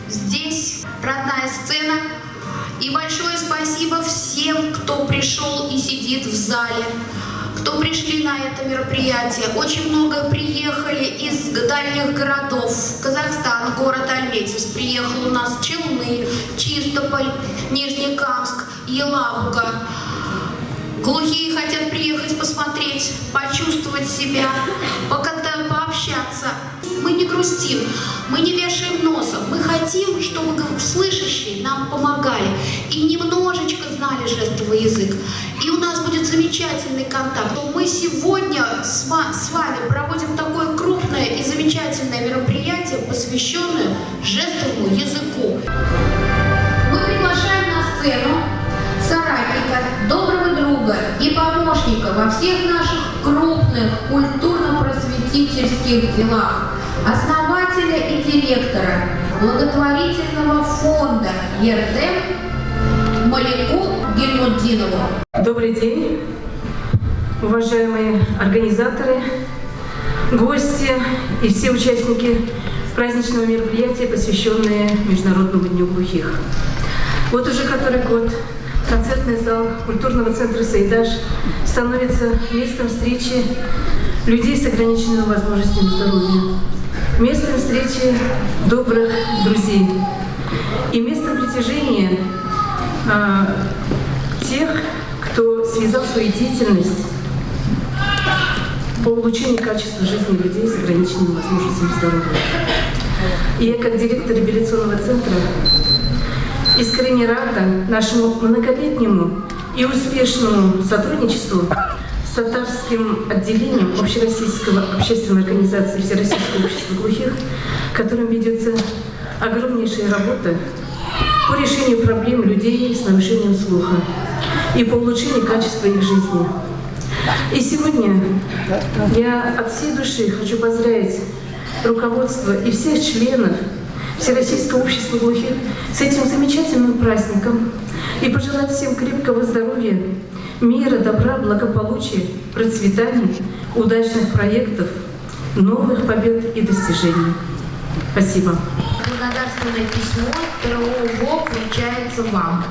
Здесь родная сцена. И большое спасибо всем, кто пришел и сидит в зале, кто пришли на это мероприятие. Очень много приехали из дальних городов. Казахстан, город Альметьевск. Приехал у нас Челны, Чистополь, Нижнекамск, Елабуга. Глухие хотят приехать посмотреть, почувствовать себя, пообщаться. Мы не грустим, мы не вешаем носом. Мы хотим, чтобы слышащие нам помогали и немножечко знали жестовый язык. И у нас будет замечательный контакт. Мы сегодня с вами проводим такое крупное и замечательное мероприятие, посвященное жестовому языку. Мы приглашаем на сцену соратника, доброго друга и помощника во всех наших крупных культурно-просветительских делах, основателя и директора благотворительного фонда «Ердем» Малику Гильмуддинову. Добрый день, уважаемые организаторы, гости и все участники праздничного мероприятия, посвященные Международному дню глухих. Вот уже который год концертный зал культурного центра «Сайдаш» становится местом встречи людей с ограниченными возможностями здоровья, местом встречи добрых друзей и местом притяжения тех, кто связал свою деятельность по улучшению качества жизни людей с ограниченными возможностями здоровья. И я, как директор реабилитационного центра, искренне рада нашему многолетнему и успешному сотрудничеству с татарским отделением Общероссийского общественной организации Всероссийского общества глухих, которым ведется огромнейшая работа по решению проблем людей с нарушением слуха и по улучшению качества их жизни. И сегодня я от всей души хочу поздравить руководство и всех членов Всероссийского общества глухих с этим замечательным праздником и пожелать всем крепкого здоровья, мира, добра, благополучия, процветания, удачных проектов, новых побед и достижений. Спасибо. Благодарственное письмо ТРО ВОК вручается вам.